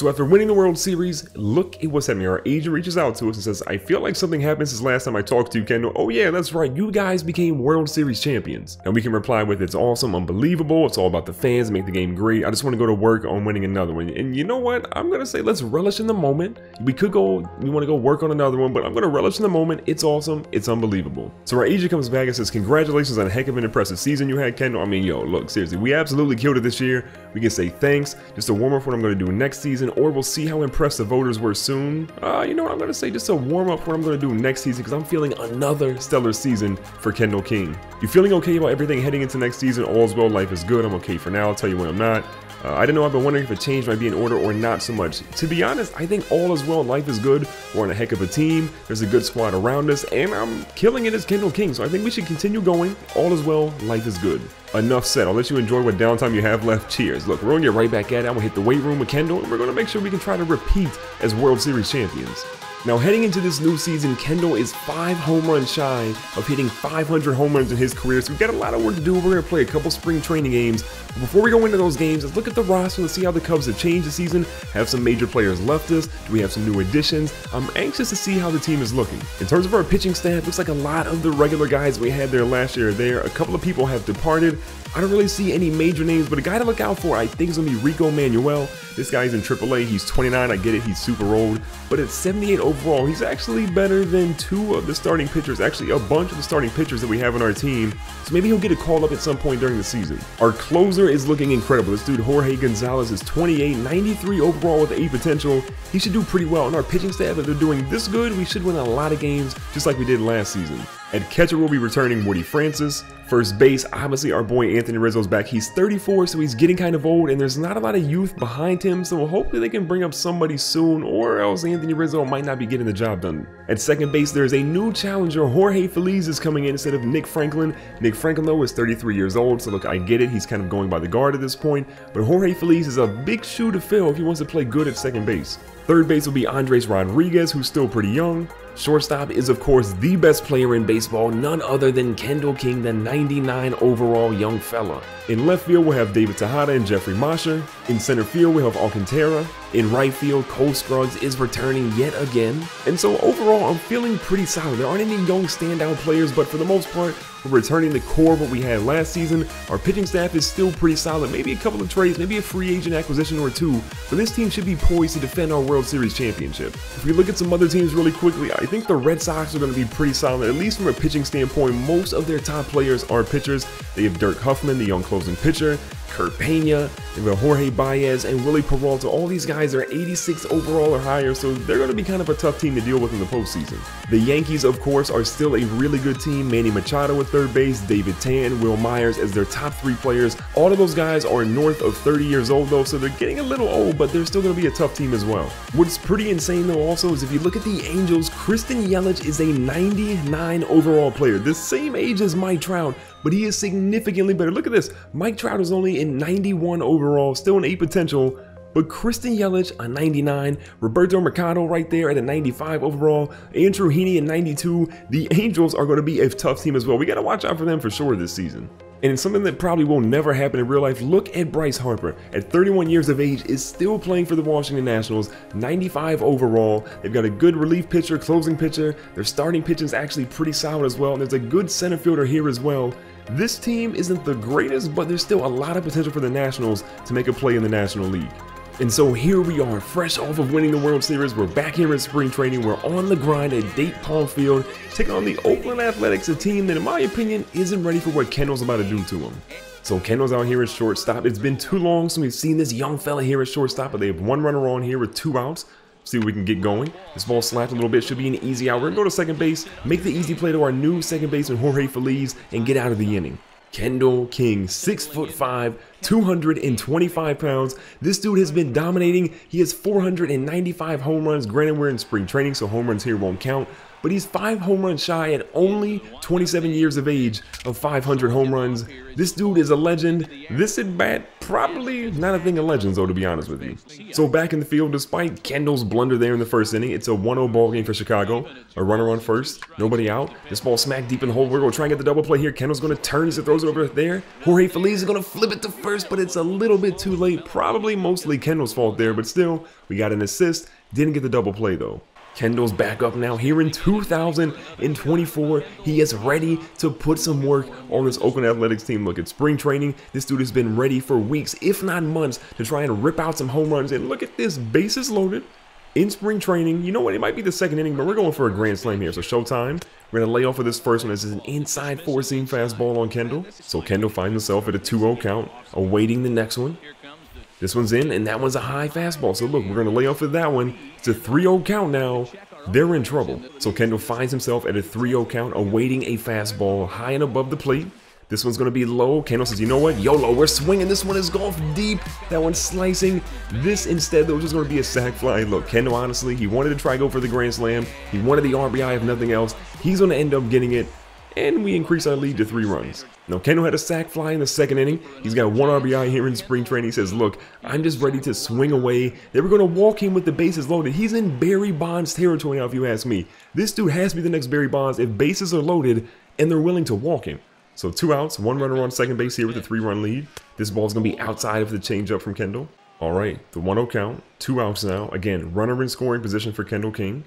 So after winning the World Series, look at what's happening. Our agent reaches out to us and says, I feel like something happened since last time I talked to you, Kendall. Oh yeah, that's right, you guys became World Series champions. And we can reply with, it's awesome, unbelievable, it's all about the fans, make the game great. I just want to go to work on winning another one. And you know what? I'm gonna say let's relish in the moment. We want to go work on another one, but I'm gonna relish in the moment. It's awesome, it's unbelievable. So our agent comes back and says, congratulations on a heck of an impressive season you had, Kendall. I mean, yo, look, seriously, we absolutely killed it this year. We can say thanks, just a warm up for what I'm gonna do next season, or we'll see how impressed the voters were soon. You know what I'm gonna say, just a warm up for what I'm gonna do next season, because I'm feeling another stellar season for Kendall King. You feeling okay about everything heading into next season? All's well, life is good. I'm okay for now. I'll tell you when I'm not. I don't know, I've been wondering if a change might be in order or not so much. To be honest, I think all is well, life is good. We're on a heck of a team, there's a good squad around us, and I'm killing it as Kendall King, so I think we should continue going. All is well, life is good. Enough said, I'll let you enjoy what downtime you have left. Cheers. Look, we're gonna get right back at it. I'm gonna hit the weight room with Kendall, and we're gonna make sure we can try to repeat as World Series champions. Now heading into this new season, Kendall is 5 home runs shy of hitting 500 home runs in his career, so we've got a lot of work to do. We're going to play a couple spring training games. But before we go into those games, let's look at the roster and see how the Cubs have changed this season. Have some major players left us? Do we have some new additions? I'm anxious to see how the team is looking. In terms of our pitching staff, looks like a lot of the regular guys we had there last year are there. A couple of people have departed. I don't really see any major names, but a guy to look out for, I think, is going to be Rico Manuel. This guy's in AAA. He's 29. I get it. He's super old. But at 78 overall, he's actually better than 2 of the starting pitchers. Actually, a bunch of the starting pitchers that we have on our team. So maybe he'll get a call up at some point during the season. Our closer is looking incredible. This dude, Jorge Gonzalez, is 28, 93 overall with 8 potential. He should do pretty well. And our pitching staff, if they're doing this good, we should win a lot of games, just like we did last season. At catcher, we'll be returning Woody Francis. First base, obviously our boy Anthony Rizzo's back. He's 34, so he's getting kind of old, and there's not a lot of youth behind him, so hopefully they can bring up somebody soon, or else Anthony Rizzo might not be getting the job done. At second base, there's a new challenger. Jorge Feliz is coming in instead of Nick Franklin. Nick Franklin, though, is 33 years old, so look, I get it. He's kind of going by the guard at this point, but Jorge Feliz is a big shoe to fill if he wants to play good at second base. Third base will be Andres Rodriguez, who's still pretty young. Shortstop is, of course, the best player in baseball, none other than Kendall King, the 99 overall young fella. In left field, we'll have David Tejada and Jeffrey Masher. In center field, we'll have Alcantara. In right field, Cole Scruggs is returning yet again. And so overall, I'm feeling pretty solid. There aren't any young standout players, but for the most part, we're returning the core of what we had last season. Our pitching staff is still pretty solid. Maybe a couple of trades, maybe a free agent acquisition or 2, but this team should be poised to defend our World Series championship. If we look at some other teams really quickly, I think the Red Sox are going to be pretty solid, at least from a pitching standpoint. Most of their top players are pitchers. They have Dirk Huffman, the young closing pitcher, Kurt Pena, they've got Jorge Baez, and Willie Peralta. All these guys are 86 overall or higher, so they're going to be kind of a tough team to deal with in the postseason. The Yankees, of course, are still a really good team. Manny Machado at third base, David Tan, Will Myers as their top 3 players. All of those guys are north of 30 years old, though, so they're getting a little old, but they're still going to be a tough team as well. What's pretty insane, though, also, is if you look at the Angels, Christian Yelich is a 99 overall player, the same age as Mike Trout, but he is significantly better. Look at this. Mike Trout is only in 91 overall, still an 8 potential, but Christian Yelich, a 99, Roberto Mercado right there at a 95 overall, Andrew Heaney at 92. The Angels are going to be a tough team as well. We got to watch out for them for sure this season. And it's something that probably will never happen in real life. Look at Bryce Harper. At 31 years of age, is still playing for the Washington Nationals, 95 overall. They've got a good relief pitcher, closing pitcher. Their starting pitching is actually pretty solid as well. And there's a good center fielder here as well. This team isn't the greatest, but there's still a lot of potential for the Nationals to make a play in the National League. And so here we are, fresh off of winning the World Series. We're back here in spring training. We're on the grind at Date Palm Field, taking on the Oakland Athletics, a team that, in my opinion, isn't ready for what Kendall's about to do to them. So Kendall's out here at shortstop. It's been too long since we've seen this young fella here at shortstop, but they have 1 runner on here with 2 outs. See if we can get going. This ball slapped a little bit, should be an easy out. We're gonna go to second base, make the easy play to our new second baseman, Jorge Feliz, and get out of the inning. Kendall King, 6'5", 225 pounds. This dude has been dominating. He has 495 home runs. Granted, we're in spring training, so home runs here won't count. but he's 5 home runs shy at only 27 years of age of 500 home runs. This dude is a legend. This at bat, probably not a thing of legends though, to be honest with you. So back in the field, despite Kendall's blunder there in the first inning, it's a 1-0 ball game for Chicago. A runner on first, nobody out. This ball smacked deep in the hole. We're going to try and get the double play here. Kendall's going to turn as it throws it over there. Jorge Feliz is going to flip it to first, but it's a little bit too late. Probably mostly Kendall's fault there, but still, we got an assist. Didn't get the double play though. Kendall's back up now here in 2024. He is ready to put some work on this Oakland Athletics team. Look at spring training. This dude has been ready for weeks, if not months, to try and rip out some home runs. And look at this, bases loaded in spring training. You know what? It might be the second inning, but we're going for a grand slam here. So showtime. We're going to lay off of this first one. This is an inside 4-seam fastball on Kendall. So Kendall finds himself at a 2-0 count, awaiting the next one. This one's in, and that one's a high fastball. So look, we're going to lay off of that one. It's a 3-0 count now. They're in trouble. So Kendall finds himself at a 3-0 count, awaiting a fastball high and above the plate. This one's going to be low. Kendall says, you know what? YOLO, we're swinging. This one is golf deep. That one's slicing. This instead, though, is just going to be a sac fly. Look, Kendall, honestly, he wanted to try go for the grand slam. He wanted the RBI, if nothing else. He's going to end up getting it. And we increase our lead to 3 runs. Now, Kendall had a sac fly in the second inning. He's got 1 RBI here in spring training. He says, look, I'm just ready to swing away. They were going to walk him with the bases loaded. He's in Barry Bonds territory now, if you ask me. This dude has to be the next Barry Bonds if bases are loaded and they're willing to walk him. So 2 outs, 1 runner on second base here with a 3-run lead. This ball's going to be outside of the changeup from Kendall. All right, the 1-0 count, 2 outs now. Again, runner in scoring position for Kendall King.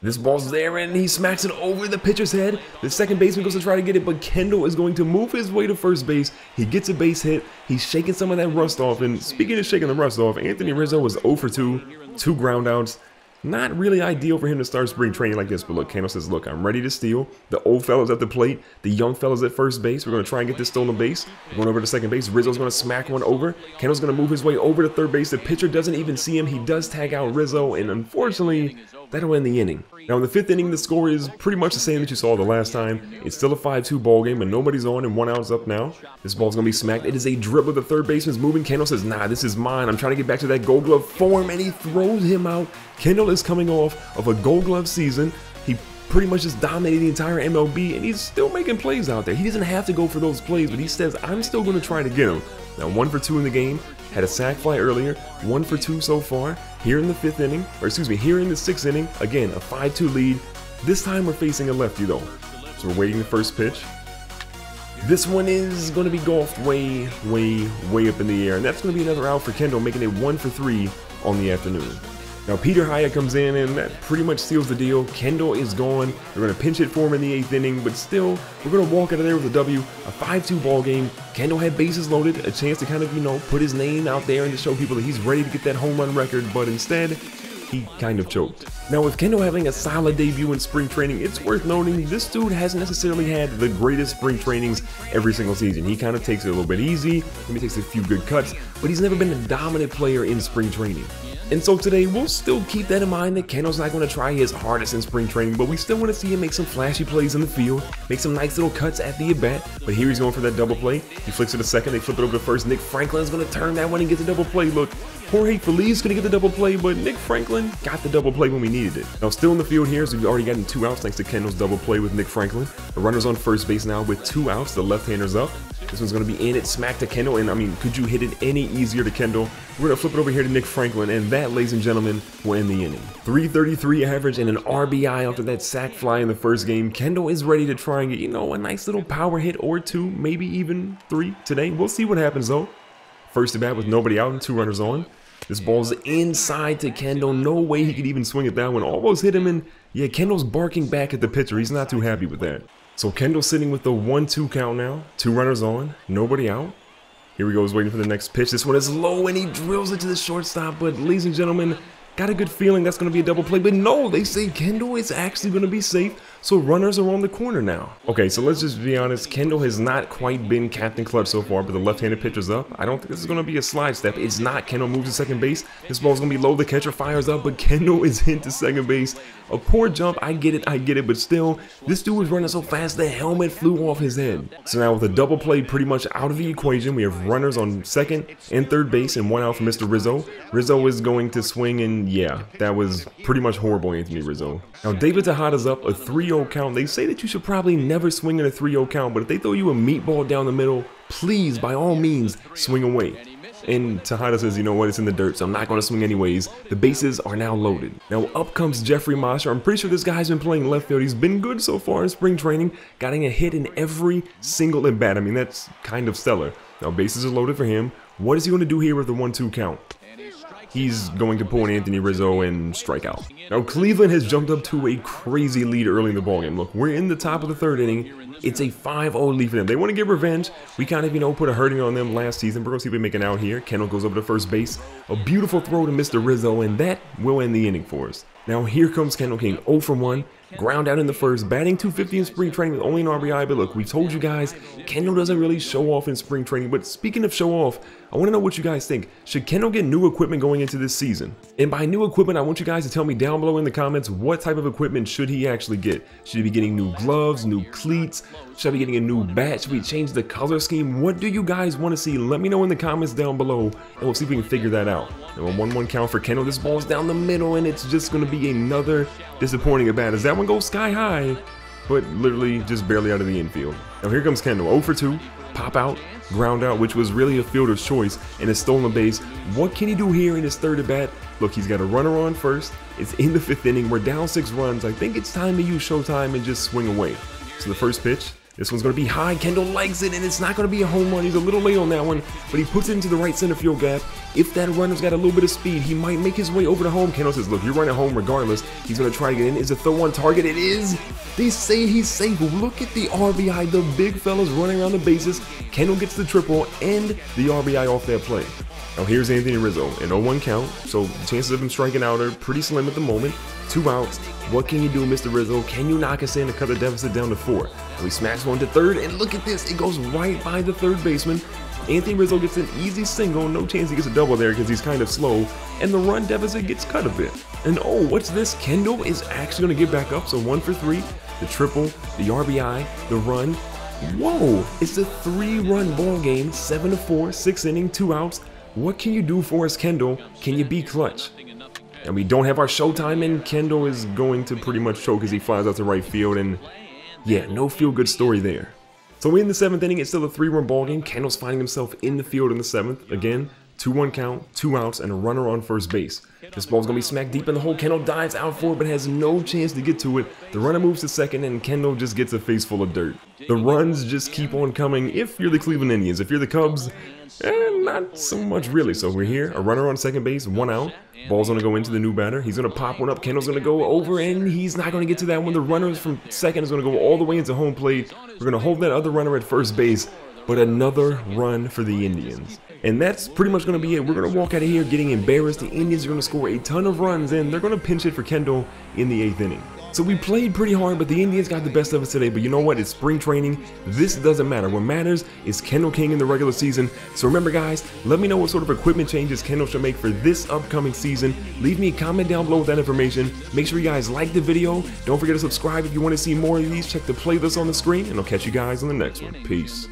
This ball's there, and he smacks it over the pitcher's head. The second baseman goes to try to get it, but Kendall is going to move his way to first base. He gets a base hit. He's shaking some of that rust off. And speaking of shaking the rust off, Anthony Rizzo was 0 for 2, 2 ground outs. Not really ideal for him to start spring training like this, but look, Kendall says, look, I'm ready to steal. The old fellas at the plate, the young fellas at first base. We're going to try and get this stolen base. We're going over to second base. Rizzo's going to smack one over. Kendall's going to move his way over to third base. The pitcher doesn't even see him. He does tag out Rizzo, and unfortunately, that'll end the inning. Now, in the 5th inning, the score is pretty much the same that you saw the last time. It's still a 5-2 ball game, and nobody's on, and 1 out's up now. This ball's going to be smacked. It is a dribble. The third baseman's moving. Kendall says, nah, this is mine. I'm trying to get back to that Gold Glove form, and he throws him out. Kendall is coming off of a Gold Glove season. He pretty much just dominated the entire MLB, and he's still making plays out there. He doesn't have to go for those plays, but he says, I'm still going to try to get him. Now, 1 for 2 in the game. Had a sac fly earlier. 1 for 2 so far. Here in the 5th inning, or excuse me, here in the 6th inning. Again, a 5-2 lead. This time we're facing a lefty though. So we're waiting the first pitch. This one is going to be golfed way up in the air. And that's going to be another out for Kendall, making it 1 for 3 on the afternoon. Now Peter Hyatt comes in, and that pretty much seals the deal. Kendall is gone. They're going to pinch hit for him in the 8th inning, but still, we're going to walk out of there with a W. A 5-2 ball game. Kendall had bases loaded, a chance to kind of, you know, put his name out there and to show people that he's ready to get that home run record, but instead, he kind of choked. Now, with Kendall having a solid debut in spring training, it's worth noting this dude hasn't necessarily had the greatest spring trainings every single season. He kind of takes it a little bit easy, maybe takes a few good cuts, but he's never been a dominant player in spring training. And so today, we'll still keep that in mind that Kendall's not going to try his hardest in spring training, but we still want to see him make some flashy plays in the field, make some nice little cuts at the at-bat. But here he's going for that double play. He flicks it to second, they flip it over to first. Nick Franklin's going to turn that one and get the double play. Look, Jorge Feliz is going to get the double play, but Nick Franklin got the double play when we needed it. Now, still in the field here, so we've already gotten 2 outs thanks to Kendall's double play with Nick Franklin. The runner's on first base now with 2 outs. The left-hander's up. This one's going to be in it, smack to Kendall, and I mean, could you hit it any easier to Kendall? We're going to flip it over here to Nick Franklin, and that, ladies and gentlemen, will end the inning. 333 average and an RBI after that sac fly in the first game. Kendall is ready to try and get, you know, a nice little power hit or 2, maybe even 3 today. We'll see what happens, though. First at bat with nobody out and 2 runners on. This ball's inside to Kendall. No way he could even swing at that one. Almost hit him, and yeah, Kendall's barking back at the pitcher. He's not too happy with that. So Kendall sitting with the 1-2 count now. 2 runners on, nobody out. Here we go, he's waiting for the next pitch. This one is low, and he drills it to the shortstop. But ladies and gentlemen, got a good feeling that's going to be a double play. But no, they say Kendall is actually going to be safe. so runners are on the corner now. Okay, so let's just be honest, Kendall has not quite been Captain Clutch so far, but the left-handed pitcher's up. I don't think this is going to be a slide step. It's not. Kendall moves to second base. This ball's going to be low. The catcher fires up, but Kendall is hit to second base. A poor jump. I get it, but still, this dude was running so fast the helmet flew off his head. So now with a double play pretty much out of the equation, we have runners on second and third base and one out for Mr. Rizzo. Rizzo is going to swing, and yeah, that was pretty much horrible, Anthony Rizzo. Now David Tejada's up, a 3-0 count. They say that you should probably never swing in a 3-0 count, but if they throw you a meatball down the middle, please, by all means, swing away. And Tejada says, you know what, it's in the dirt, so I'm not going to swing anyways. The bases are now loaded. Now up comes Jeffrey Mosher. I'm pretty sure this guy's been playing left field. He's been good so far in spring training, getting a hit in every single at bat. I mean, that's kind of stellar. Now bases are loaded for him. What is he going to do here with the 1-2 count? He's going to pull an Anthony Rizzo and strike out. Now Cleveland has jumped up to a crazy lead early in the ballgame. Look, we're in the top of the third inning. It's a 5-0 lead for them. They want to get revenge. We kind of, you know, put a hurting on them last season. We're going to see if we make it out here. Kendall goes over to first base. A beautiful throw to Mr. Rizzo, and that will end the inning for us. Now here comes Kendall King, 0 for 1. Ground out in the first, batting .250 in spring training with only an RBI, but look, we told you guys, Kendall doesn't really show off in spring training, but speaking of show off, I want to know what you guys think. Should Kendall get new equipment going into this season? And by new equipment, I want you guys to tell me down below in the comments, what type of equipment should he actually get? Should he be getting new gloves, new cleats? Should I be getting a new bat? Should we change the color scheme? What do you guys want to see? Let me know in the comments down below, and we'll see if we can figure that out. And a 1-1 count for Kendall. This ball's down the middle, and it's just going to be another disappointing at bat as that one goes sky high, but literally just barely out of the infield. Now here comes Kendall, 0 for 2, pop out, ground out, which was really a fielder's choice, and a stolen base. What can he do here in his third at bat? Look, he's got a runner on first. It's in the 5th inning. We're down 6 runs. I think it's time to use Showtime and just swing away. So the first pitch, this one's going to be high. Kendall likes it, and it's not going to be a home run. He's a little late on that one, but he puts it into the right center field gap. If that runner's got a little bit of speed, he might make his way over to home. Kendall says, look, you're running home regardless. He's going to try to get in. Is a throw on target? It is. They say he's safe. Look at the RBI. The big fella's running around the bases. Kendall gets the triple and the RBI off that play. Now here's Anthony Rizzo, an 0-1 count, so the chances of him striking out are pretty slim at the moment. 2 outs. What can you do, Mr. Rizzo? Can you knock us in to cut the deficit down to 4? And we smash one to third, and look at this. It goes right by the third baseman. Anthony Rizzo gets an easy single. No chance he gets a double there because he's kind of slow. And the run deficit gets cut a bit. And oh, what's this? Kendall is actually going to get back up, so 1 for 3. The triple, the RBI, the run. Whoa, it's a 3-run ball game, 7-4, 6th inning, 2 outs. What can you do for us, Kendall? Can you be clutch? And we don't have our Showtime, and Kendall is going to pretty much choke as he flies out to right field, and yeah, no feel-good story there. So in the 7th inning, it's still a 3-run ball game. Kendall's finding himself in the field in the 7th. Again, 2-1 count, 2 outs, and a runner on first base. This ball's gonna be smacked deep in the hole. Kendall dives out for it, but has no chance to get to it. The runner moves to second, and Kendall just gets a face full of dirt. The runs just keep on coming if you're the Cleveland Indians. If you're the Cubs, not so much really. So we're here, a runner on second base, 1 out. Ball's gonna go into the new batter. He's gonna pop one up. Kendall's gonna go over, and he's not gonna get to that one. The runner from second is gonna go all the way into home plate. We're gonna hold that other runner at first base, but another run for the Indians. And that's pretty much gonna be it. We're gonna walk out of here getting embarrassed. The Indians are gonna score a ton of runs, and they're gonna pinch it for Kendall in the 8th inning. So we played pretty hard, but the Indians got the best of us today. But you know what? It's spring training. This doesn't matter. What matters is Kendall King in the regular season. So remember, guys, let me know what sort of equipment changes Kendall should make for this upcoming season. Leave me a comment down below with that information. Make sure you guys like the video. Don't forget to subscribe if you want to see more of these. Check the playlist on the screen, and I'll catch you guys on the next one. Peace.